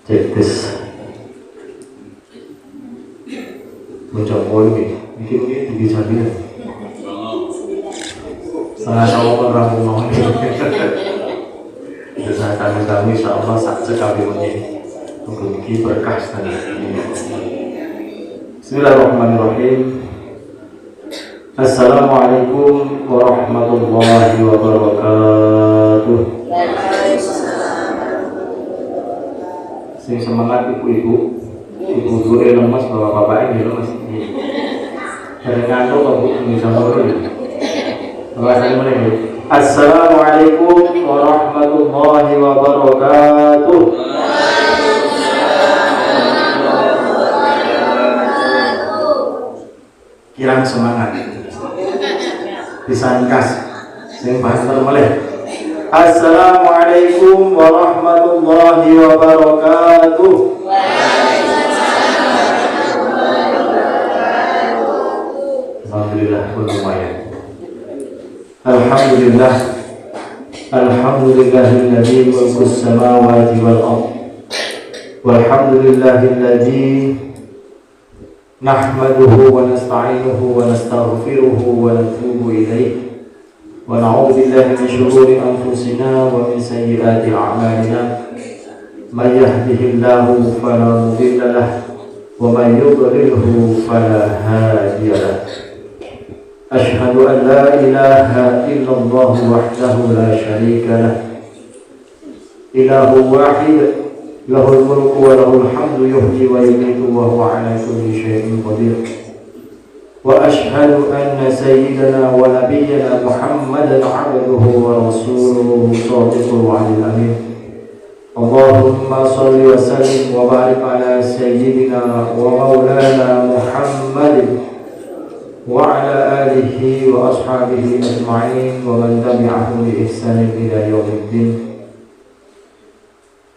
Cetis mencoba ini bisa dia setengah tahun orang mau bisa kami insyaallah sak sekali ini mugi berkah sana. Bismillahirrahmanirrahim. Assalamualaikum warahmatullahi wabarakatuh. Sing semangat ibu-ibu, ibu guru lemas, bapak-bapak ini lemas. Dari ngantuk aku bisa ngurus. Assalamualaikum warahmatullahi wabarakatuh. Kirang semangat. Disangkas. Sing bahas termeleh. Assalamualaikum warahmatullahi wabarakatuh. Alhamdulillah, lumayan. Alhamdulillah. Alhamdulillahilladzi mulkus samawati wal ardh. Walhamdulillahilladzi nahmaduhu wa nasta'inuhu wa nastaghfiruhu wa natubu ilayh. Wa na'udzu billahi min shururi anfusina wa min sayyiati a'malina. May yahdihillahu fala mudilla lahu wa may yudlilhu fala hadiya lahu. Asyhadu an la ilaha illallah wahdahu la syarika lahu. Ilahu wahid lahul mulku wa lahul hamdu yuhyi wa yumiitu wa huwa ala kulli syai'in qadir. Wa asyhadu anna sayyidana wa nabiyyana Muhammadan 'abduhu wa rasuluhu shadiqul wa'dil amin. Allahumma shalli wa sallim wa barik ala sayyidina wa maulana Muhammadin wa ala alihi wa ashabihi ajma'in wa man tabi'ahum bi ihsanin ila yaumiddin.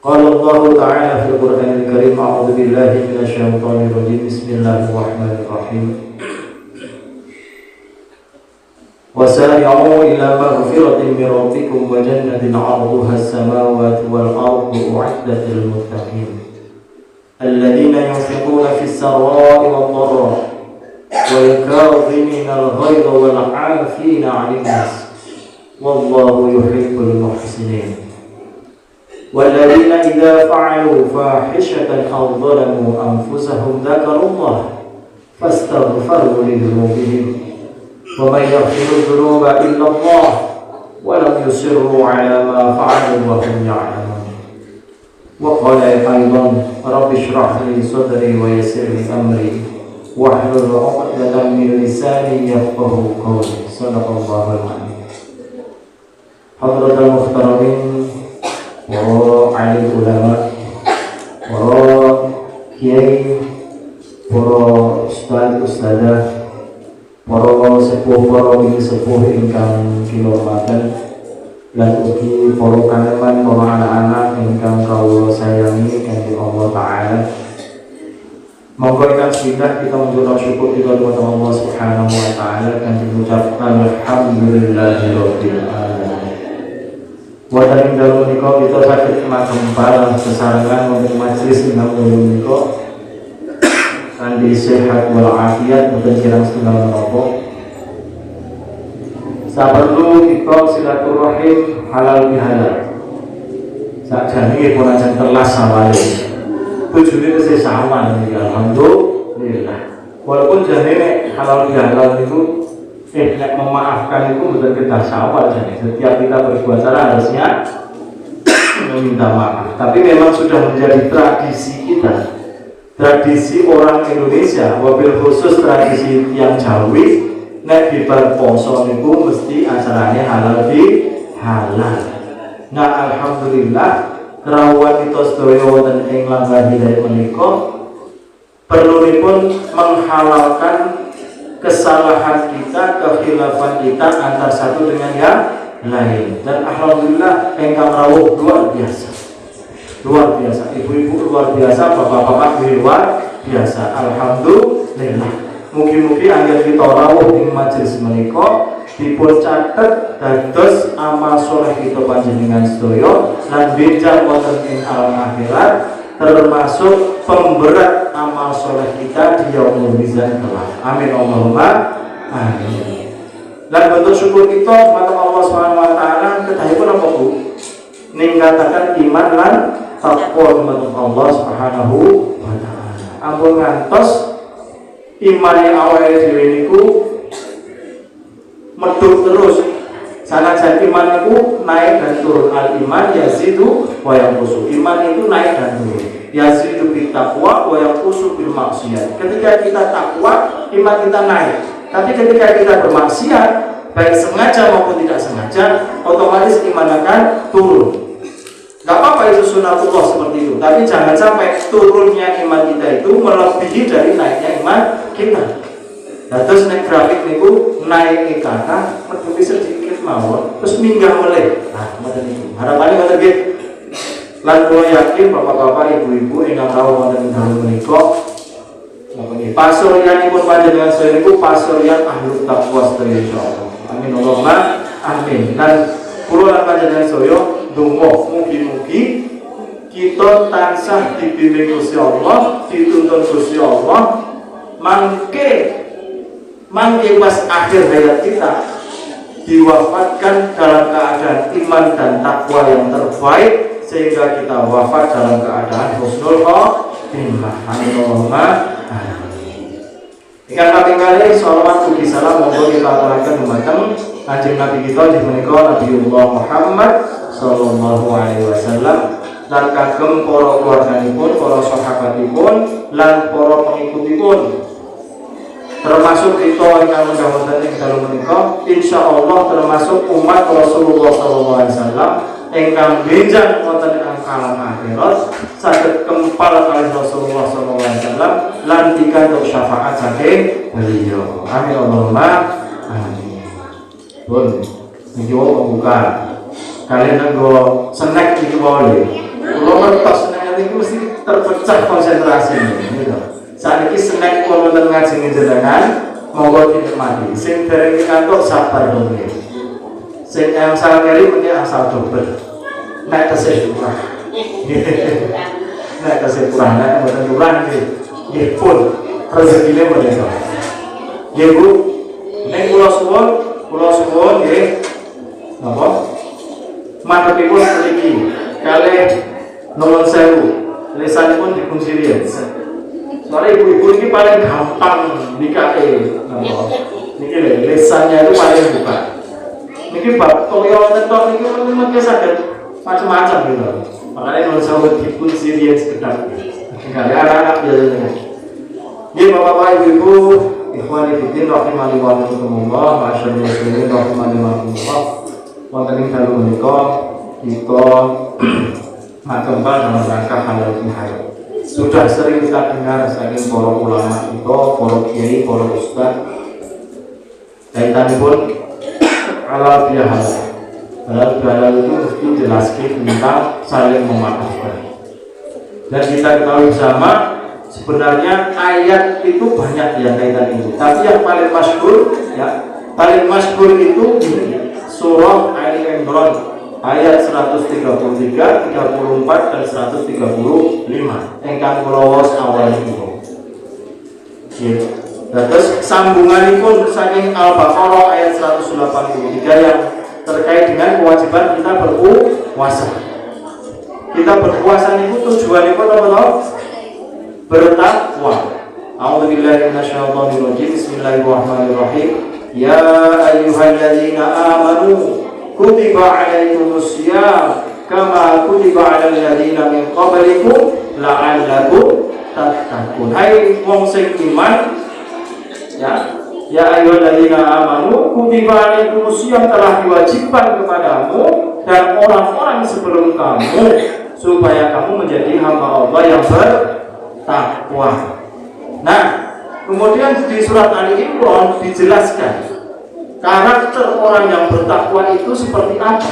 Qala Allah ta'ala fil Qur'anil Karim, a'udzu billahi minasy syaithanir rajim. Bismillahirrahmanirrahim. وسارعوا إلى مغفرة من ربكم وجنة عرضها السماوات والأرض أعدت للمتقين الذين ينفقون في السراء والضراء والكاظمين الغيظ والعافين عن الناس والله يحب المحسنين والذين إذا فعلوا فاحشة أو ظلموا أنفسهم ذكروا الله فاستغفروا لذنوبهم ومن يغفر الذنوب إلا الله ولم يصروا على ما فعلوا وهم يعلمون. وقال أيضا رب اشرح لي صدري ويسر لي أمري واحلل عقدة من لساني يفقهوا قولي. صدق الله العظيم. حضرة المحترمين وعلي العلماء وkiai, para ustaz ustadzah, para sepuh, para bini sepuh ingkang kinurmatan, lan ugi para kaneman, para anak-anak ingkang kawula sayangi kanthi Allah Ta'ala. Monggo ingkang sepidak kita menjual syukur kita kepada Allah Subhanahu wa Ta'ala kanthi ngucap alhamdulillahirabbil alamin. Wonten ing dalem menika kita saged magempal sesarengan wonten majelis ingkang kula menika kanthi sehat wal afiat boten kirang setunggal menapa. Saperlu kita silaturahim halal bihalal. Sakjane pun aja telas sawale. Bojone wis sawan iki alhamdulillah. Walaupun jane halal bihalal itu nek memaafkan itu betul kita sawal jane. Setiap kita berbuat salah harusnya meminta maaf. Tapi memang sudah menjadi tradisi kita. Tradisi orang Indonesia, wabil khusus tradisi yang Jawi, nek di poso niku mesti acaranya halal bi halal. Nah alhamdulillah rawuhan kita sedaya wonten ing langkah hidayah menika perlunipun menghalalkan kesalahan kita, kekhilafan kita antar satu dengan yang lain. Dan alhamdulillah engkang rawuh luar biasa. Luar biasa, ibu-ibu luar biasa, bapak-bapak luar biasa. Alhamdulillah. Mugi-mugi anggen kita rawuh ing majelis menika dipun catet dados amal soleh kita panjenengan sedaya lan benjang wonten ing alam akhirat termasuk pemberat amal soleh kita di yaumul mizan kelak. Amin Allahumma amin. Dan bentuk syukur kita kepada Allah Subhanahu wa taala kedahipun apa Bu? Ningkatakan iman lan takwa kepada Allah Subhanahu wa taala. Ampun ngantos imane awake dhewe niku medhot terus. Sanajan iman itu naik dan turun, al iman yazidu wa yanqusu. Iman itu naik dan turun. Yazidu bil taqwa wa yanqusu bil maksiat. Ketika kita takwa, iman kita naik. Tapi ketika kita bermaksiat, baik sengaja maupun tidak sengaja, otomatis iman akan turun. Gak apa-apa itu sunatullah seperti itu. Tapi jangan sampai turunnya iman kita itu melebihi dari naiknya iman kita. Nah, terus naik grafik niku naik ke kata menuju sedikit mawon terus minggah meleh. Nah, ngoten niku. Harapannya ngoten nggih. Lan kula yakin bapak-bapak, ibu-ibu ingkang tahu wonten ing dalem menika nggih pasuryanipun panjenengan sedaya niku pasuryan ahlul taqwa sedaya insyaallah. Amin Allahumma amin. Dan kula lan panjenengan sedaya ndonga mugi-mugi kita tansah dibimbing Gusti Allah, dituntun Gusti Allah mangke pas akhir hayat kita diwafatkan dalam keadaan iman dan takwa yang terbaik sehingga kita wafat dalam keadaan husnul khotimah. Allahumma amin. Ikan kaping kali sholawat puji salam monggo kita aturaken dumateng Kanjeng Nabi kita inggih menika Nabiullah Muhammad sallallahu alaihi wasallam lan kagem para keluarganipun, para sahabatipun lan para pengikutipun. Termasuk kita yang mudah-mudahan ing dalem menika insyaallah termasuk umat Rasulullah sallallahu alaihi wasallam ingkang benjang wonten ing alam akhirat saged kempal kalih Rasulullah sallallahu alaihi wasallam lan pikantuk syafaat saking beliau. Amin Allahumma amin. Pun niki membuka kalian nggo snack iki wae. Kula ngertos snack iki mesti terpecah konsentrasine gitu. Saat ini snack pun wonten ngajeng jenengan monggo dinikmati. Sing dereng kantuk sabar dong. Sing asal keri mesti asal dobel. Nek tesih kurang. Nek tesih kurang nek mboten kurang nggih pun rezekine mboten. Nggih Bu. Nek kula suwun nggih. Napa? Madhepipun mriki kalih nuwun sewu. Lisanipun dipun sirian. Soalnya ibu-ibu ini paling gampang nikahe, niki lesannya itu paling buka. Niki bab toyo tetok niki mungkin saged macam-macam gitu. Makanya kalau saya dipun sirian sekedar, kali anak-anak biasanya. Ini bapak-bapak ibu-ibu, ikhwan fillah rahimani wa rahimakumullah, masyaallah muslimin rahimani wa rahimakumullah. Wonten ing dalem menika kita makembal dalam rangka halal bihalal. Sudah sering kita dengar saking para ulama kita, para kiai, para ustaz kaitanipun halal bihalal. Halal bihalal itu mesti jelaskan tentang saling memaafkan. Dan kita ketahui bersama sebenarnya ayat itu banyak yang kaitan itu. Tapi yang paling masyhur itu surah Ali Imran ayat 133, 34 dan 135 engkang kula waos awal niku. Terus sambunganipun saking Al-Baqarah ayat 183 yang terkait dengan kewajiban kita berpuasa. Kita berpuasa niku tujuanipun apa? Bertakwa. A'udzubillahi minasyaitonir rajim. Bismillahirrahmanirrahim. Ya ayyuhalladzina amanu kutiba alaikumus syiyam kama kutiba alal ladzina min qablikum la'allakum tattaqun. Hai wong sing iman, ya ayyuhalladzina amanu kutiba alaikumus syiyam telah diwajibkan kepadamu dan orang-orang sebelum kamu supaya kamu menjadi hamba Allah yang bertakwa. Nah, kemudian di surat Ali Imran dijelaskan karakter orang yang bertakwa itu seperti apa.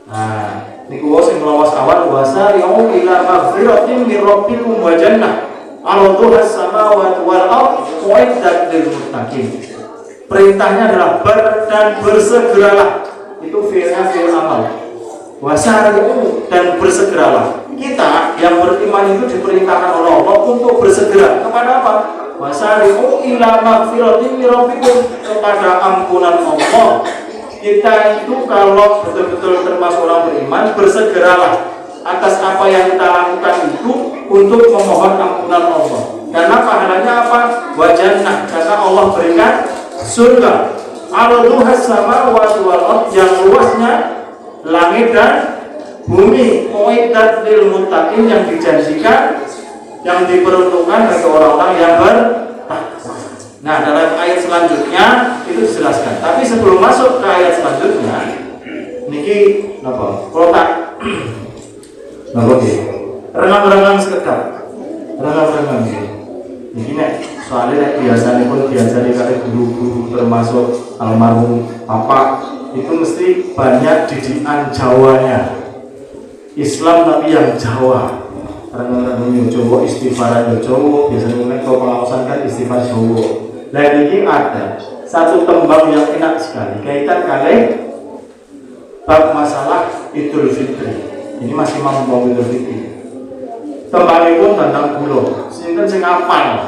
Nah, niku sing lawas awal wasari'u ila maghfiratin min rabbikum wa jannah 'arduha as-samawati wal ardu uiddat lil muttaqin. Perintahnya adalah dan bersegeralah. Itu fi'ilnya fi'il amal. Wasari'u dan bersegeralah kita yang beriman itu diperintahkan oleh Allah untuk bersegera kepada apa? Wasari'u ila magfiratin min rabbikum, kepada ampunan Allah. Kita itu kalau betul-betul termasuk orang beriman, bersegeralah atas apa yang kita lakukan itu untuk memohon ampunan Allah. Karena pahalanya apa? Wajannah, karena Allah berikan surga. Arduhas samawati wal ardh, yang luasnya langit dan bumi. Uiddat lil muttaqin, yang dijanjikan, yang diperuntukkan bagi orang-orang yang bertakwa. Nah, dalam ayat selanjutnya itu dijelaskan. Tapi sebelum masuk ke ayat selanjutnya, niki napa? Kalau tak napa nggih? Renang-renang sekedap. Renang-renang nggih. Niki nek soalnya biasanya pun diajari kali guru-guru termasuk almarhum Bapak itu mesti banyak didikan Jawanya. Islam tapi yang Jawa. Renang-renang Jawa, istighfar Jawa, biasanya kalau pengawasan kan istighfar Jawa. Nah ini ada satu tembang yang enak sekali kaitan kali bab masalah Idul Fitri. Ini masih mau Idul Fitri. Tembang itu tentang pulau. Sinten sing apal?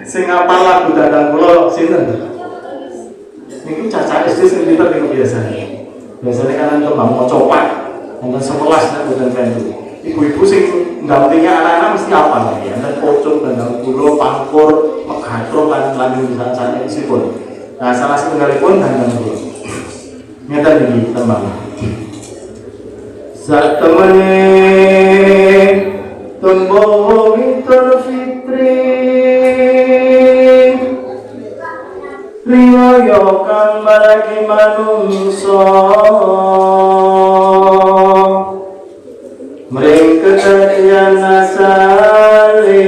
Sing apal lagu tentang pulau sinten? Niku caca SD sing pinter niku biasanya. Biasanya kan tembang mau copat, nonton 11 nek boten pentu. Ibu-ibu sing ndampingi anak-anak mesti apal lagi. Enten pocong tentang pulau, pangkur, megatro lan misalnya isipun. Nah, salah setunggalipun tentang pulau. Ngeten iki tembang. Sak temene tembang Idul Fitri riyaya kang maragi manungsa mring kedadian asale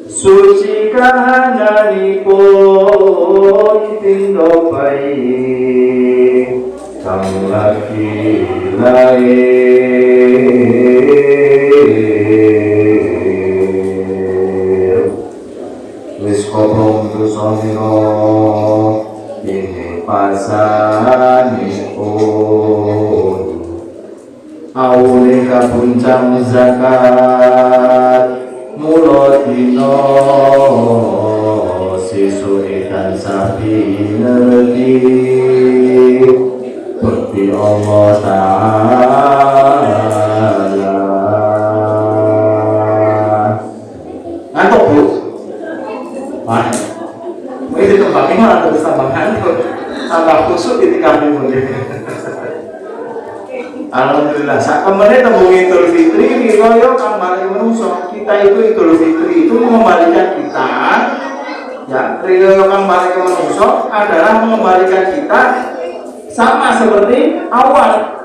suci kahananipun pindho bayi kang lagi lair wis koprong dosanira ini pasanipun awune kabuncang zakat mula dina sesuke tansah binerti Bukti Allah Ta'ala. Ngantuk Bu? Wah, ini tembaknya malah terus tambah ngantuk. Tambah kusuk ketika kami Alhamdulillah, saat kemudian tembung Idul Fitri riwaya kang maring menungso. Kita itu Idul Fitri itu mengembalikan kita, ya, riwaya kang maring menungso adalah mengembalikan kita sama seperti awal.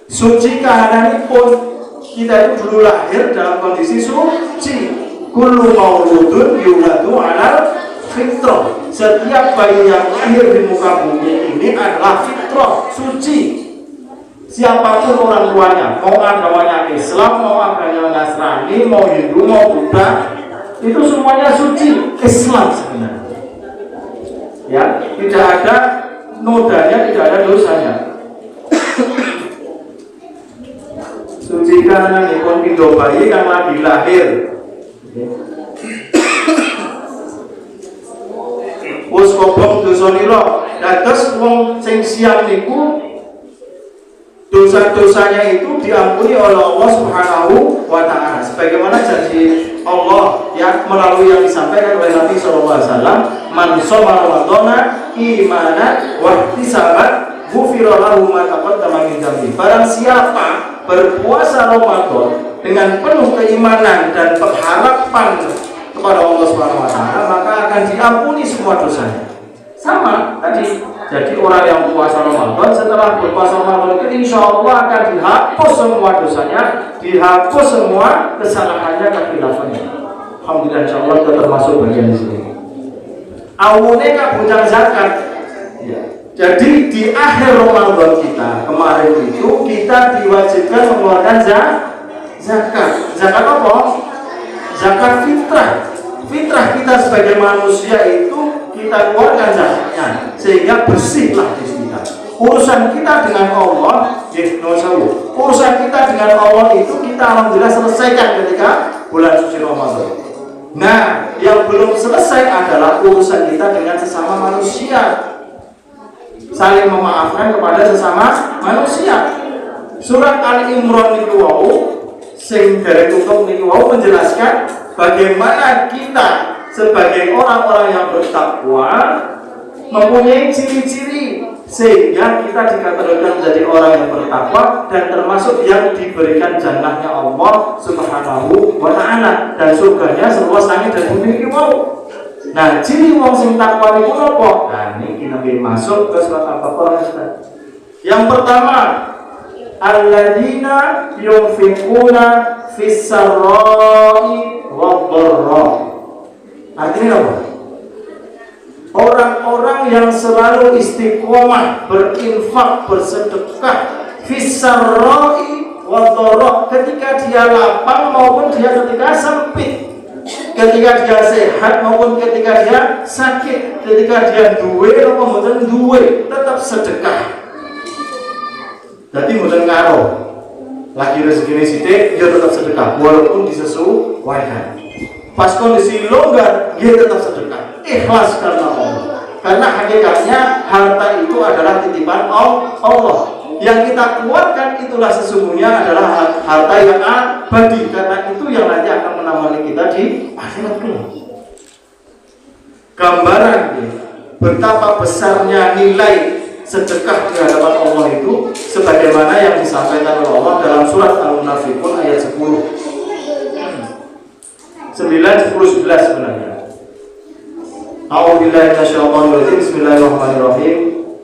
Suci kahananipun, kita itu dulu lahir dalam kondisi suci. Kullu mauludun yuladu alal fitrah. Setiap bayi yang lahir di muka bumi ini adalah fitrah, suci. Siapapun orang tuanya, mau agamanya Islam, mau agamanya Nasrani, mau Hindu, mau Buddha, itu semuanya suci. Islam sebenarnya, ya, tidak ada nodanya, tidak ada dosanya. Suci karena nipun pindho bayi yang lagi lahir. Wis kobong dosa nira, dados wong sing siap niku dosa-dosanya itu diampuni oleh Allah Subhanahu wa Ta'ala. Sebagaimana janji Allah yang melalui yang disampaikan oleh Nabi SAW, man shoma ramadhana imanan wa ihtisaban ghufira lahu ma taqaddama min dhanbi. Barang siapa berpuasa Ramadan dengan penuh keimanan dan pengharapan kepada Allah Subhanahu wa Ta'ala, maka akan diampuni semua dosanya. Sama tadi. Jadi orang yang puasa Ramadan, setelah berpuasa Ramadan itu insya Allah akan dihapus semua dosanya, dihapus semua kesalahannya, kekhilaafannya. Alhamdulillah, insya Allah kita termasuk bagian di sini. Awalnya kabuncang zakat. Ya. Jadi di akhir Ramadan kita kemarin itu kita diwajibkan mengeluarkan zakat. Zakat apa? Zakat fitrah. Fitrah kita sebagai manusia itu kita keluarkan zakatnya sehingga bersihlah diri kita. urusan kita dengan Allah, urusan kita dengan Allah itu kita alhamdulillah selesaikan ketika bulan suci Ramadan. Nah, yang belum selesai adalah urusan kita dengan sesama manusia, saling memaafkan kepada sesama manusia. Surat Al-Imran niku wau sing derek tutup niku wau menjelaskan bagaimana kita sebagai orang-orang yang bertakwa mempunyai ciri-ciri sehingga kita dikatakan menjadi orang yang bertakwa dan termasuk yang diberikan jannahnya Allah Subhanahu wa ta'ala dan surganya seluas langit dan bumi niku wau. Nah, ciri wong sing takwa niku apa? Nah, niki nabi masuk ke surat Al-Baqarah. Yang pertama, alladzina yunfiquna fis sarra'i wad-dharra. Artinya apa? Orang-orang yang selalu istiqomah berinfak, bersedekah fis sarra'i wad-dharra, ketika dia lapang maupun dia ketika sempit, ketika dia sehat maupun ketika dia sakit, ketika dia duwe maupun mboten duwe, tetap sedekah. Jadi mboten karo lagi rezeki sithik ya tetap sedekah walaupun disesuaikan. Pas kondisi longgar dia tetap sedekah. Ikhlas karena Allah. Karena hakikatnya harta itu adalah titipan Allah. Yang kita keluarkan itulah sesungguhnya adalah harta yang abadi, karena itu yang nanti akan menemani kita di akhirat kelak. Gambaran betapa besarnya nilai sedekah di hadapan Allah itu sebagaimana yang disampaikan oleh Allah dalam surat Al-Munafiqun ayat 10. 9, 10, 11 sebenarnya. A'udzubillahi minasyaitonir rajim. Bismillahirrahmanirrahim.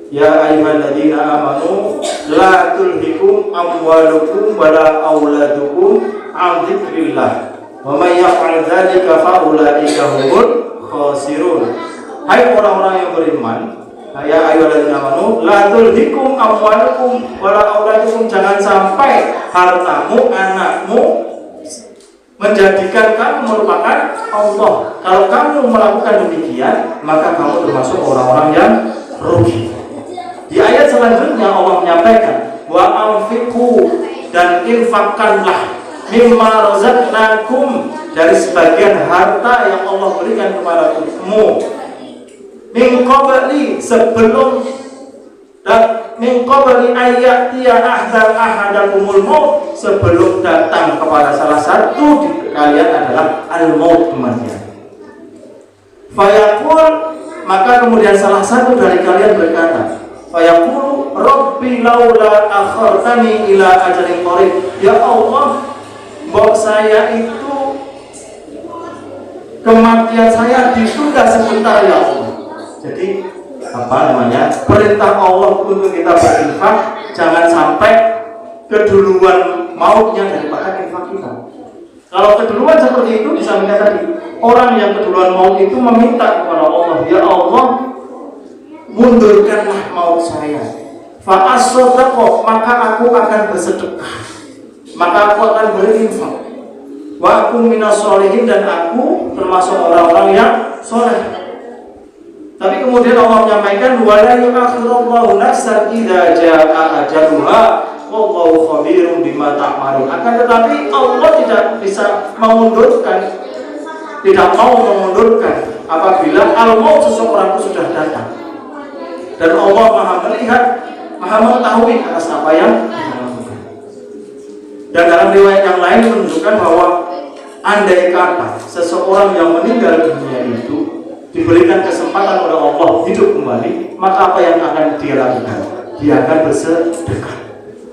Ya ayyuhalladzina amanu la tulhikum amwalukum wala auladukum an dzikrillah. Wa may yaf'al dzalika fa ulaika humul khasirun. Hai orang-orang yang beriman, ya ayyuhalladzina amanu la tulhikum amwalukum wala auladukum, jangan sampai hartamu, anakmu menjadikan kamu melupakan Allah. Kalau kamu melakukan demikian, maka kamu termasuk orang-orang yang rugi. Di ayat selanjutnya Allah menyampaikan wa anfiqu, dan infakkanlah mimma razaqnakum, dari sebagian harta yang Allah berikan kepada kamu, min qabli, sebelum dan min qabli ayatiya ahadakumul maut, sebelum datang kepada salah satu di kalian adalah al-maut, kematian. Fayaqul, maka kemudian salah satu dari kalian berkata, fayaqulu rabbi laula akhartani ila ajalin qarib, ya Allah, mbok saya itu kematian saya ditunda sebentar ya Allah. Jadi perintah Allah untuk kita berinfak, jangan sampai keduluan mautnya daripada infak kita. Kalau keduluan seperti itu, disampaikan tadi, orang yang keduluan maut itu meminta kepada Allah, ya Allah, mundurkanlah maut saya. Fa as-sadaqah, maka aku akan bersedekah, maka aku akan berinfak. Wa aku minas sholihin, dan aku termasuk orang-orang yang soleh. Tapi kemudian Allah menyampaikan wala yu'akhirullahu nafsan idza jaa ajaluha wallahu khabirun bima ta'malun. Akan tetapi Allah tidak bisa memundurkan, tidak mau memundurkan apabila al-maut seseorang itu sudah datang. Dan Allah Maha melihat, Maha mengetahui atas apa yang dilakukan. Dan dalam riwayat yang lain menunjukkan bahwa andai kata seseorang yang meninggal dunia itu diberikan kesempatan oleh Allah hidup kembali, maka apa yang akan dia lakukan? Dia akan bersedekah.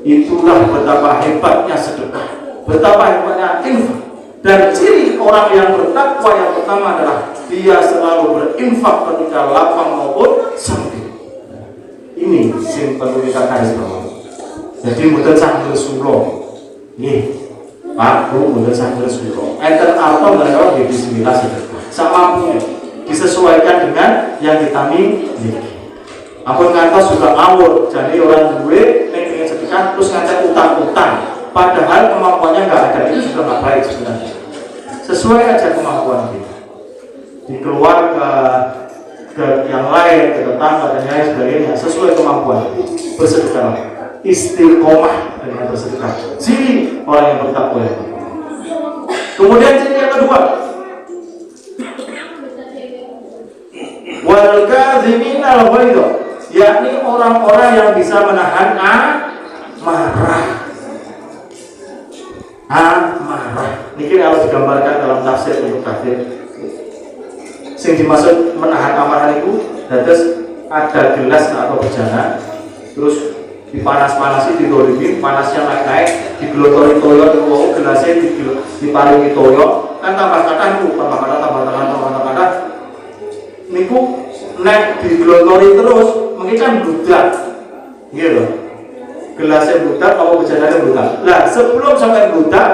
Itulah betapa hebatnya sedekah, betapa hebatnya infak. Dan ciri orang yang bertakwa yang pertama adalah dia selalu berinfak ketika lapang maupun sempit. Ini yang perlu kita garis bawahi. Jadi mboten saged sura. Nggih. Pak, Bu, mboten saged sura. Enten arta menawa bismillah sedekah. Samampunya disesuaikan dengan yang kita miliki. Ampun ngantos juga ngawur, jadi orang duwe pengen sedekah terus ngantek utang-utang, padahal kemampuannya nggak ada, itu juga nggak baik sebenarnya. Sesuai aja kemampuan kita. Di keluarga, ke yang lain, ke tetangga dan lain sebagainya sesuai kemampuan. Bersedekah, istiqomah dengan bersedekah. Ciri orang yang bertakwa. Kemudian ciri yang kedua, wal kadhiminal ghaidha, yakni orang-orang yang bisa menahan amarah. Amarah. Niki kalau digambarkan dalam tafsir Ibnu Katsir, sing dimaksud menahan amarah itu dados ada gelas atau bejana, terus dipanas-panasi, didolimi, panasnya naik-naik, digelotori toyo, gelasnya diparingi toyo, kan tambah kata niku naik digelotori terus, mungkin kan bludak, gitu. Gelasnya bludak, atau bejananya bludak. Nah, sebelum sampai bludak,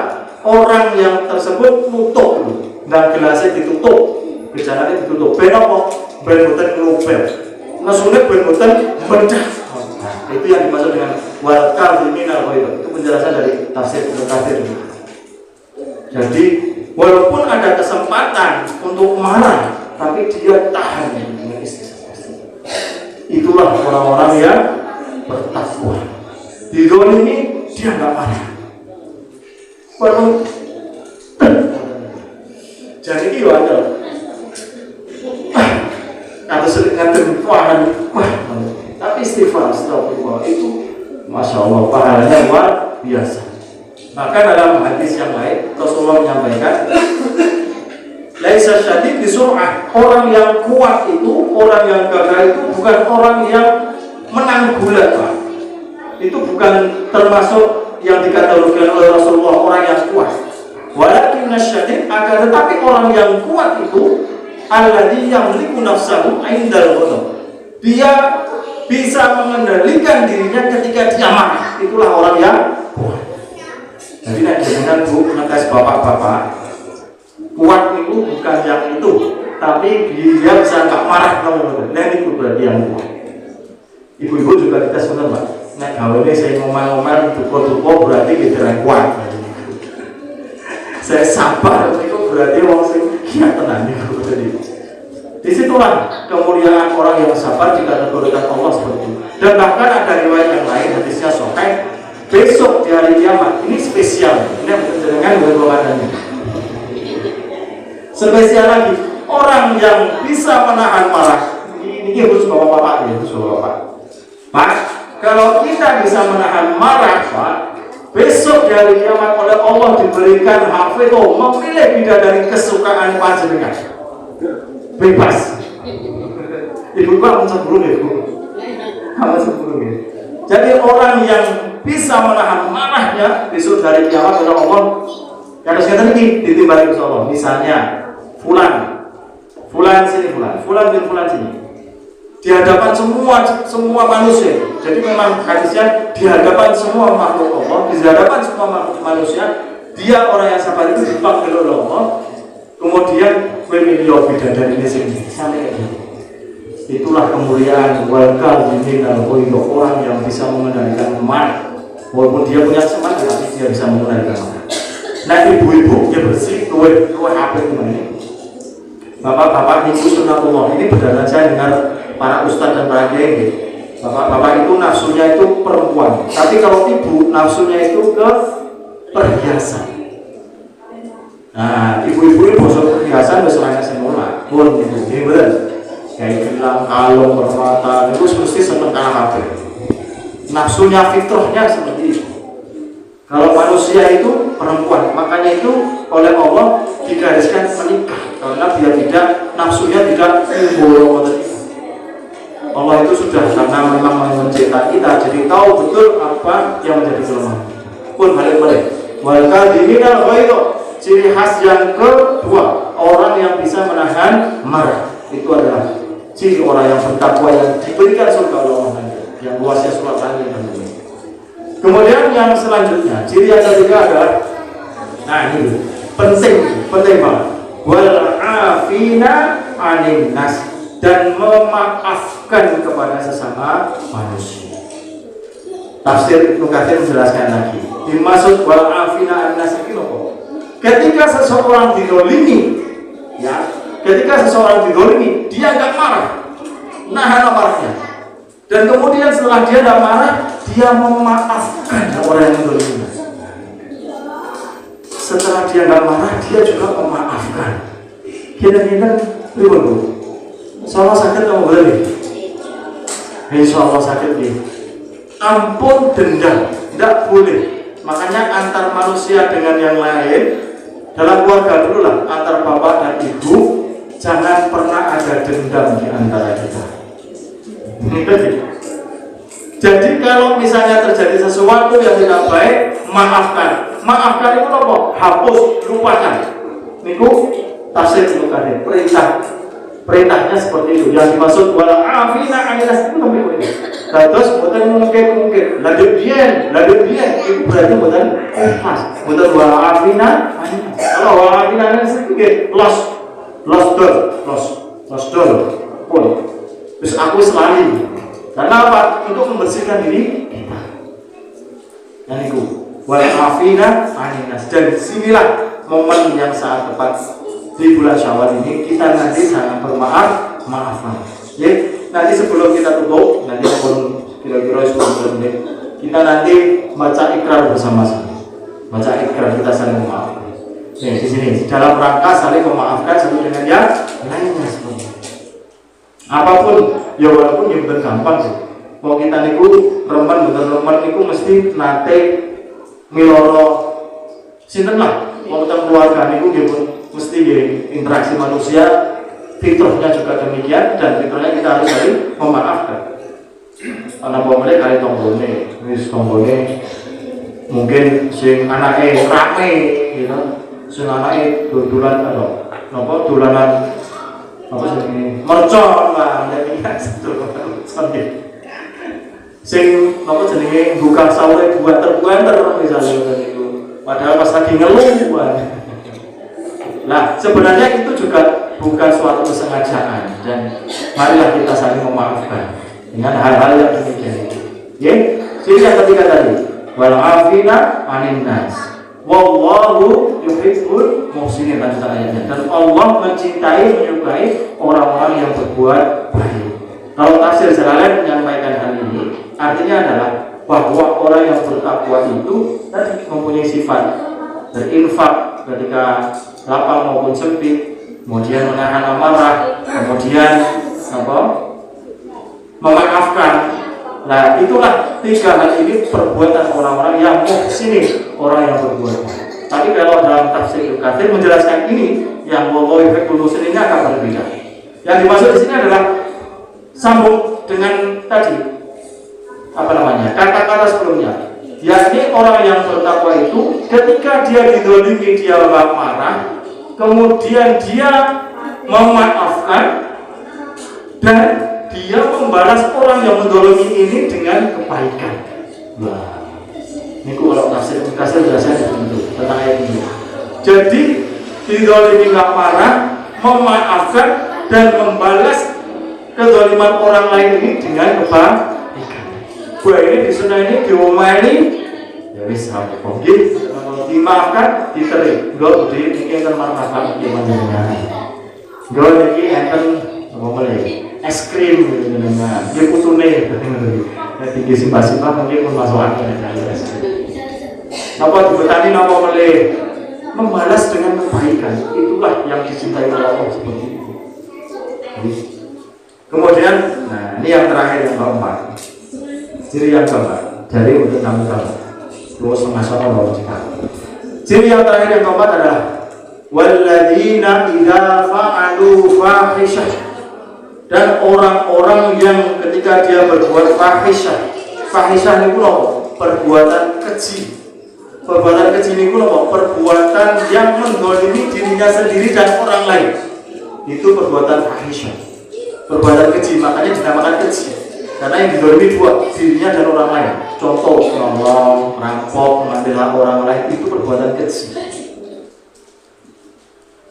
orang yang tersebut nutup dan gelasnya ditutup, bejananya ditutup. Ben apa? Ben boten nglubel. Nesune ben boten mendah. Itu yang dimaksud dengan wal kadhiminal ghaidha. Itu penjelasan dari tafsir Ibnu Katsir. Jadi walaupun ada kesempatan untuk marah, tapi dia tahan dengan istighfar. Itulah orang-orang yang bertakwa. Didolimi dia nggak marah. Walaupun jadi itu ada. Atau sering ngatur wah, tapi istighfar astagfirullah itu masya Allah pahalanya luar biasa. Maka dalam hadis yang lain Rasulullah menyampaikan, laisa syadid bisur'ah, orang yang kuat itu, orang yang gagah itu bukan orang yang menang bulat, Pak. Itu bukan termasuk yang dikategorikan oleh Rasulullah orang yang kuat. Walakin nasyadid, akan tetapi orang yang kuat itu alladzi yamliku nafsahu indal ghadab. Dia bisa mengendalikan dirinya ketika dia marah. Itulah orang yang kuat. Jadi nek jenengan Bu, ngetes bapak-bapak, kuat itu bukan yang itu, tapi dia bisa enggak marah kalau nah itu berarti yang kuat. Ibu-ibu juga dites benar, Pak. Nek gawe saya ngomel-ngomel duko-duko berarti kita kuat. Saya sabar itu berarti wong sing kiat tenan niku tadi. Disitulah kemuliaan orang yang sabar dikategorikan Allah seperti itu. Dan bahkan ada riwayat yang lain hadisnya sahih, besok di hari kiamat ini spesial. Ini dengan berbahagia. Spesial lagi orang yang bisa menahan marah. Ini khusus bapak-bapak ya, khusus bapak. Pak, kalau kita bisa menahan marah, Pak, besok di hari kiamat oleh Allah diberikan hafidho, memilih bidadari kesukaan panjenengan. Bebas. Ibu Pak mencemburu ya, Bu. Kamu cemburu ya. Jadi orang yang bisa menahan marahnya besok dari kiamat oleh Allah, yang harus ini ditimbali Insya Allah. Misalnya, Fulan sini, Fulan bin Fulan sini. Di hadapan semua manusia. Jadi memang hadisnya di hadapan semua makhluk Allah, di hadapan semua makhluk manusia, dia orang yang sabar itu dipanggil oleh Allah. Kemudian memilih bidadari ini sendiri sampai gitu. Itulah kemuliaan wal kadhiminal ghaidha, orang yang bisa mengendalikan marah. Walaupun dia punya semangat, tapi dia bisa mengendalikan marah. Nah ibu-ibu dia bersih, luwe apa ini? Bapak-bapak ibu sunatullah ini berdasarkan saya dengar para ustadz dan para kiai. Bapak-bapak itu nafsunya itu perempuan, tapi kalau ibu nafsunya itu ke perhiasan. Nah, ibu-ibu ini bosok perhiasan besarnya semula, pun itu, ini benar. Kayak gelang, kalung, permata, itu mesti seneng karena apa? Nafsunya fitrahnya seperti itu. Kalau manusia itu perempuan, makanya itu oleh Allah digariskan menikah, karena biar tidak nafsunya tidak membolong. Allah itu sudah karena memang mencipta kita, jadi tahu betul apa yang menjadi kelemahan. Pun balik-balik. Wal kadhiminal ghaidha. Ciri khas yang kedua, orang yang bisa menahan marah. Itu adalah ciri orang yang bertakwa yang diberikan surga Allah yang luasnya surat langit dan bumi. Kemudian yang selanjutnya, ciri yang ketiga adalah, nah ini penting banget. Wal afina 'anil nas, dan memaafkan kepada sesama manusia. Tafsir Ibnu Katsir menjelaskan lagi. Dimaksud wal afina 'anil nas itu apa? Ketika seseorang didolimi, ya, ketika seseorang didolimi, dia nggak marah, nahan amarahnya. Dan kemudian setelah dia tidak marah, dia memaafkan orang yang mendoliminya. Setelah dia nggak marah, dia juga memaafkan. Kira-kira ribu, insya sakit kamu beli. Insya Allah sakit nih. Ampun dendam, tidak boleh. Makanya antar manusia dengan yang lain, dalam keluarga dulu lah, antar bapak dan ibu, jangan pernah ada dendam di antara kita. Jadi kalau misalnya terjadi sesuatu yang tidak baik, maafkan. Maafkan itu apa? Hapus, lupakan. Niku tafsir lupakan. Perintahnya seperti itu. Yang dimaksud wala afina anilas itu namanya. Terus bukan mungkin lalu bian itu berarti bukan ikhlas. Bukan wala afina anilas. Kalau wala afina anilas itu lost door pun. Terus aku selalu. Karena apa? Untuk membersihkan diri kita. Dan itu wala afina anilas. Dan sinilah momen yang sangat tepat. Di bulan Syawal ini kita nanti sangat maafan. Ya, nanti sebelum kita tutup, nanti sebelum kira-kira 10 menit, kita nanti baca ikrar bersama-sama. Baca ikrar kita saling memaafkan. Nih di sini dalam rangka saling memaafkan satu dengan yang lainnya sebenarnya. Apapun, ya walaupun yang betul gampang sih. Mau kita niku remen niku mesti nate miloro sinten lah. Mau kita keluarga niku nggih mesti interaksi manusia, fitrahnya juga demikian, dan fitrahnya kita harus saling memaafkan. Karena boleh kali tombone mungkin sing anake rame gitu, sing anake dolanan dolanan apa sih mercon lah, jadi kan sing apa jenenge buka sawah buanter misalnya itu, padahal pas lagi ngeluh. Nah, sebenarnya itu juga bukan suatu kesengajaan, dan marilah kita saling memaafkan dengan hal-hal yang demikian. Ya, jadi yang ketiga tadi, wal afina anin nas, wallahu yuhibbul muhsinin, lanjut ayatnya. Dan Allah mencintai, menyukai orang-orang yang berbuat baik. Kalau tafsir Jalalain menyampaikan hal ini, artinya adalah bahwa orang yang bertakwa itu tadi mempunyai sifat berinfak ketika lapang maupun sempit, kemudian menahan amarah, kemudian memaafkan. Nah, itulah tiga hal ini perbuatan orang-orang yang muhsinin, orang yang berbuat. Tapi kalau dalam tafsir Ibnu Katsir menjelaskan ini, yang wallahu yuhibbul muhsinin ini akan berbeda. Yang dimaksud di sini adalah sambung dengan tadi kata-kata sebelumnya. Yakni orang yang bertakwa itu ketika dia dizalimi, dia marah, kemudian dia memaafkan, dan dia membalas orang yang menzalimi ini dengan kebaikan. Wah, ini kalau tafsir jelasnya itu tentang ayat ini. Jadi dizalimi nggak marah, memaafkan dan membalas kezaliman orang lain ini dengan kebaikan. Gua ini di sunnah ini di rumah ini ya wis mungkin dimaafkan, diterima. Gua udah mikir martabat gimana. Gua lagi enten es krim gitu dengan dia putune tinggi simpah mungkin pun masuk akal es krim. Napa dibetani napa meleh membalas dengan kebaikan, itulah yang dicintai oleh Allah seperti itu. Kemudian, nah ini yang terakhir yang keempat. Ciri yang keempat, jadi untuk kamu terus mengasahkan bahwa kita. Ciri yang terakhir yang keempat adalah walladzina idza fa'alu fahisyah, dan orang-orang yang ketika dia berbuat fahisyah itu loh perbuatan keji. Perbuatan keji itu loh perbuatan yang menzalimi dirinya sendiri dan orang lain. Itu perbuatan fahisyah, perbuatan keji, makanya dinamakan keji. Karena yang dizalimi dua, dirinya dan orang lain. Contoh, nyolong, rampok, mengambil hak orang lain, itu perbuatan keji.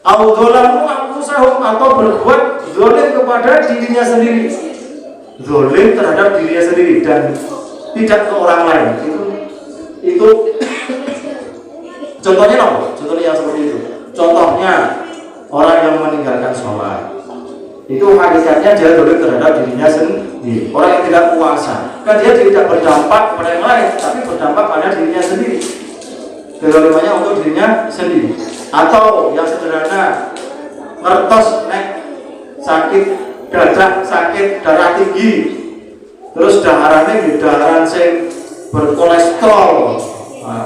Audolamu anfusahum, atau berbuat zalim kepada dirinya sendiri, zalim terhadap dirinya sendiri dan tidak ke orang lain. Itu contohnya apa? Contohnya yang seperti itu. Contohnya orang yang meninggalkan sholat, Itu hakikatnya dia dolim terhadap dirinya sendiri. Orang yang tidak puasa kan dia tidak berdampak pada yang lain, tapi berdampak pada dirinya sendiri. Kedolimannya untuk dirinya sendiri. Atau yang sederhana, ngertos nek sakit darah tinggi, terus daharannya daharan sing berkolesterol,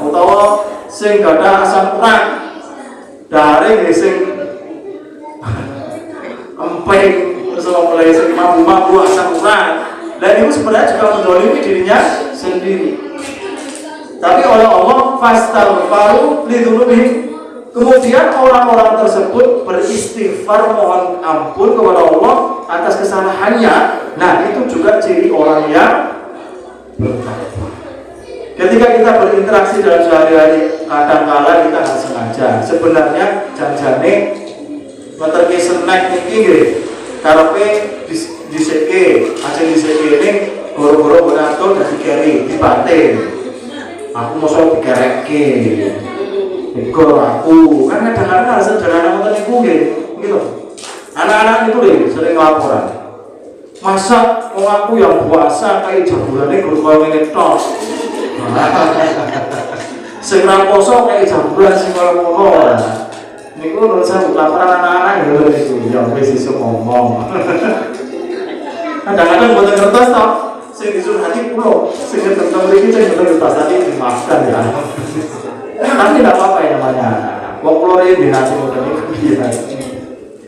utawa sing gak ada asam urat, dahare sing empeng, terus mulai sing mampu asam urat. Dan itu sebenarnya juga mendolimi dirinya sendiri. Tapi oleh Allah fastaghfaru lidzunubihim. Kemudian orang-orang tersebut beristighfar mohon ampun kepada Allah atas kesalahannya. Nah, itu juga ciri orang yang bertakwa. Ketika kita berinteraksi dalam sehari-hari, kadang-kala kita nggak sengaja. Sebenarnya janjane meterke snack iki nggih. Karepe diseke, ajeng diseke ini goro-goro bonatul dadi keri, dibatin. Aku mosok dikereke. Ekor aku kan kadang-kadang sederhana ngoten niku nggih gitu. Anak-anak itu deh sering laporan, masa aku yang puasa kayak jamburannya guru koyo ngene tok. Sing ra poso kayak jamburan sing koyo ngono. Niku menurut saya laporan anak-anak ya niku yang wis iso ngomong. Kadang-kadang mboten ngertos tok. Sing disurhati pulau, sing tentang mriki sing betul kertas tadi dimaafkan ya. Tapi tidak apa-apa ya namanya. Wong kula iki dinasti ngoten niku piye.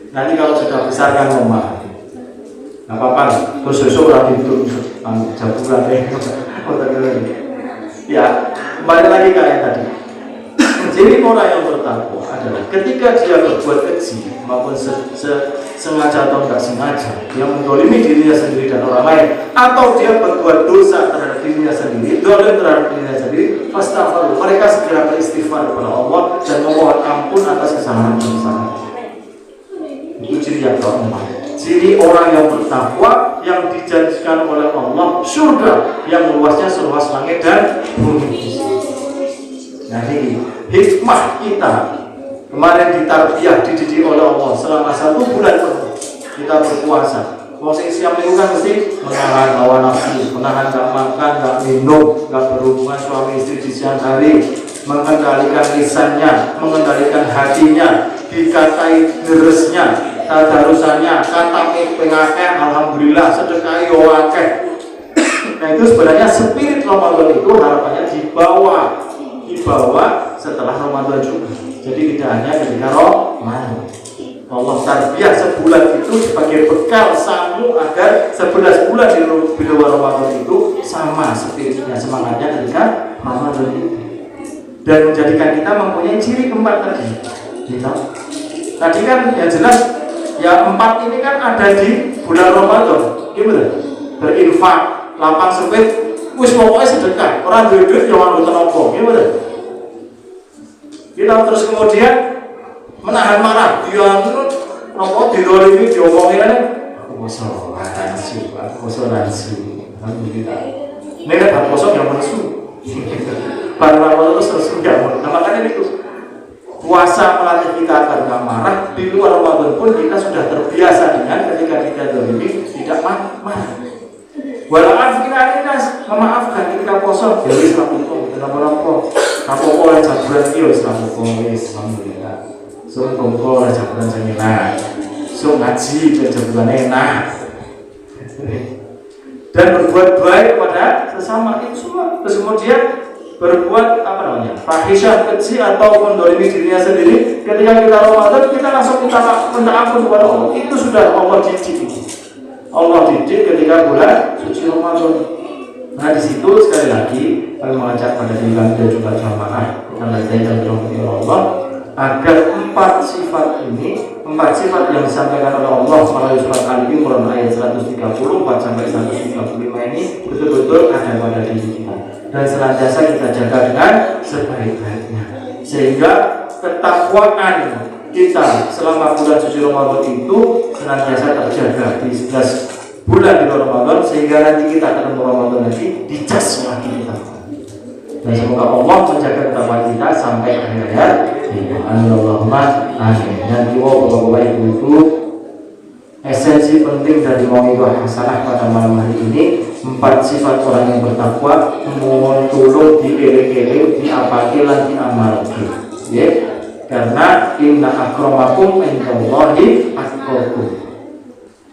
Nanti kalau sudah besar kan rumah. Enggak apa-apa. Terus besok ora dituntut jaburan ya, kembali lagi ke ayat tadi. Jadi orang yang bertakwa adalah ketika dia berbuat keji maupun sengaja atau tidak sengaja, dia mendolimi dirinya sendiri dan orang lain, atau dia berbuat dosa terhadap dirinya sendiri, dolim terhadap dirinya sendiri, fastaghfiru, mereka segera beristighfar kepada Allah dan memohon ampun atas kesalahan-kesalahan. Itu ciri yang keempat. Ciri orang yang bertakwa yang dijanjikan oleh Allah surga yang luasnya seluas langit dan bumi. Nah ini hikmah kita kemarin ditarbiyah dididik oleh Allah selama 1 bulan penuh kita berpuasa. Mau siap itu kan mesti menahan hawa nafsu, menahan gak makan, gak minum, gak berhubungan suami istri di siang hari, mengendalikan lisannya, mengendalikan hatinya, dikatai deresnya, tadarusannya, kata pengakeh, alhamdulillah, sedekah wakeh. Nah itu sebenarnya spirit Ramadan itu harapannya dibawa setelah Ramadan juga. Jadi tidak hanya ketika Ramadan. Allah tarbiyah sebulan itu sebagai bekal samu agar 11 bulan di luar Ramadan itu sama spiritnya, semangatnya ketika Ramadan itu. Dan menjadikan kita mempunyai ciri keempat tadi. Tadi kan yang jelas ya 4 ini kan ada di bulan Ramadan. Gimana? Berinfak, lapang sempit, wis pokoknya sedekah. Orang duit-duit jangan boten apa. Gimana? Kita terus kemudian menahan marah. Dia apa didolimi diomongin aja. Aku kosong, aku kosong. Alhamdulillah. Ini kan kosong yang menesu. Pada Ramadan terus enggak. Nah makanya itu puasa melatih kita agar tidak marah. Di luar Ramadan pun kita sudah terbiasa dengan ketika kita dolimi tidak marah. Walau kita memaafkan ketika kosong. Ya wis rampung, kenapa-napa. Rampung oleh jaburan iki wis rampung wis alhamdulillah. So rampung oleh jaburan sing enak. So ngaji dan jaburan enak. Dan berbuat baik kepada sesama itu semua. Terus kemudian berbuat apa namanya? Fahisyah, keji atau mendolimi dirinya sendiri. Ketika kita Ramadan kita langsung minta ampun kepada Allah. Itu sudah Allah didik. Allah didik ketika bulan suci Ramadan. Nah di situ sekali lagi kami mengajak pada diri kami dan juga jamaah dan lain-lain dari Allah agar 4 sifat yang disampaikan oleh Allah melalui surat Al-Imran ayat 134 sampai 135 ini betul-betul ada pada diri kita dan senantiasa kita jaga dengan sebaik-baiknya sehingga ketakwaan kita selama bulan suci Ramadan itu senantiasa terjaga di 11 bulan di luar Ramadan sehingga nanti kita ketemu Ramadan lagi dicas lagi kita. Dan semoga Allah menjaga ketakwaan kita sampai akhir hayat. Allahumma amin. Dan juga bapak-bapak ibu-ibu Esensi penting dari mau'izah hasanah pada malam hari ini, 4 sifat orang yang bertakwa, mohon tulung dielek-elek, diapake lan diamalke. Ya, karena inna akramakum indallahi atqakum.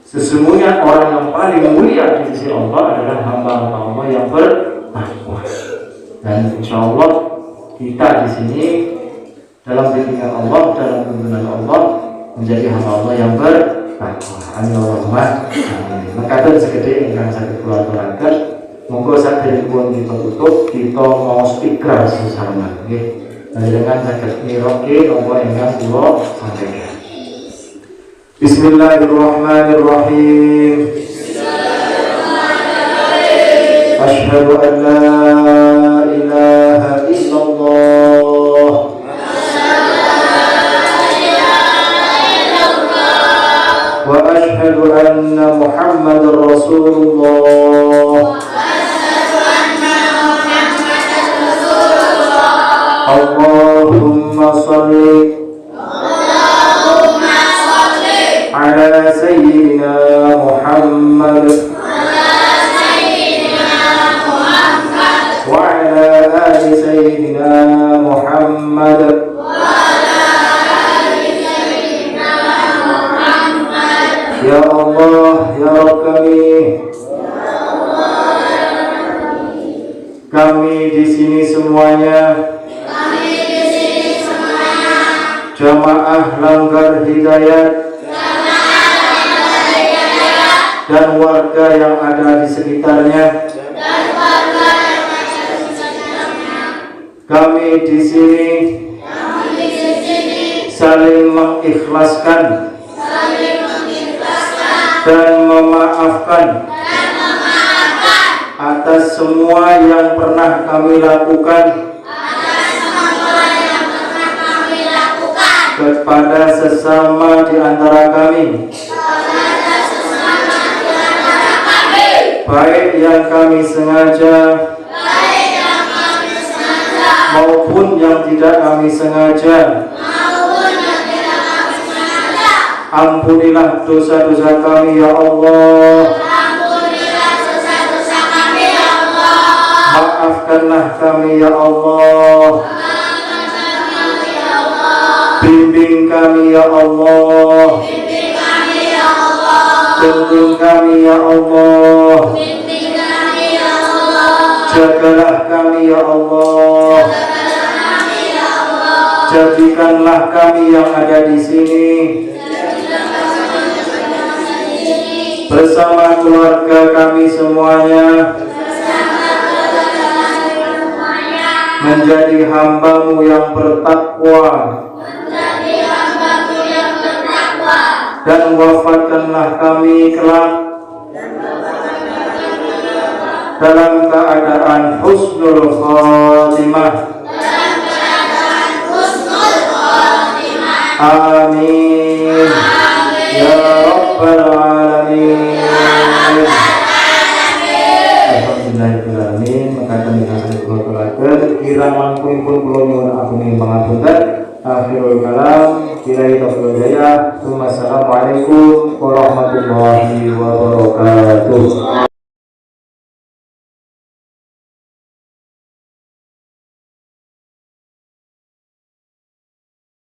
Sesungguhnya orang yang paling mulia di sisi Allah adalah hamba-hamba Allah yang bertakwa. Dan insya Allah kita di sini dalam bimbingan Allah, dalam tuntunan Allah menjadi hamba Allah yang bertakwa. Amin Allahumma amin. Maka segede ingkang saged kula aturaken, monggo sadèrèngipun kita tutup, kita mau ikhrar sesama nggih. Panjenengan saged miroke napa ingkang kula sampaikan. Bismillahirrahmanirrahim. Asyhadu an la ilaha illallah wa asyhadu anna Muhammadar Rasulullah. Allahumma shalli ala sayyidina Muhammad wa ala ali sayyidina Muhammad. Ya Allah, ya Rabb kami di sini semuanya jamaah Langgar Hidayat dan warga yang ada di sekitarnya. Kami di sini saling mengikhlaskan dan memaafkan atas semua yang pernah kami lakukan kepada sesama di antara kami, baik yang kami sengaja maupun yang tidak kami sengaja. Ampunilah dosa-dosa kami ya Allah. Maafkanlah kami ya Allah. Bimbing kami ya Allah. Tuntun kami ya Allah. Jagalah kami ya Allah. Jadikanlah kami yang ada di sini bersama keluarga kami semuanya menjadi hamba-Mu yang bertakwa, dan wafatkanlah kami kelak dalam keadaan husnul khatimah. Amin ya rabbal alamin. Alhamdulillahirrahmanirrahim. Maka kami akan berkolaborasi kira mangkung-pun kula nyuwun agunging pangapunten. Akhirul kalam, kirai taufiq hidayah. Assalamualaikum warahmatullahi wabarakatuh.